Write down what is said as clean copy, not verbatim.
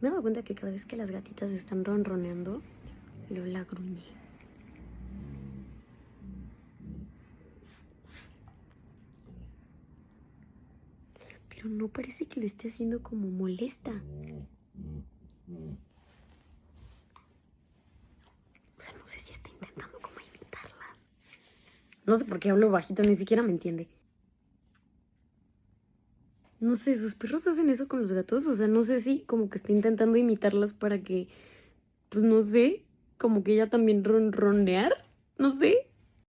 Me he dado cuenta que cada vez que las gatitas están ronroneando, Lola gruñe. Pero no parece que lo esté haciendo como molesta. O sea, no sé si está intentando como imitarlas. No sé por qué hablo bajito, ni siquiera me entiende. No sé, sus perros hacen eso con los gatos. O sea, no sé si como que está intentando imitarlas para que, pues no sé, como que ella también ronronear. No sé.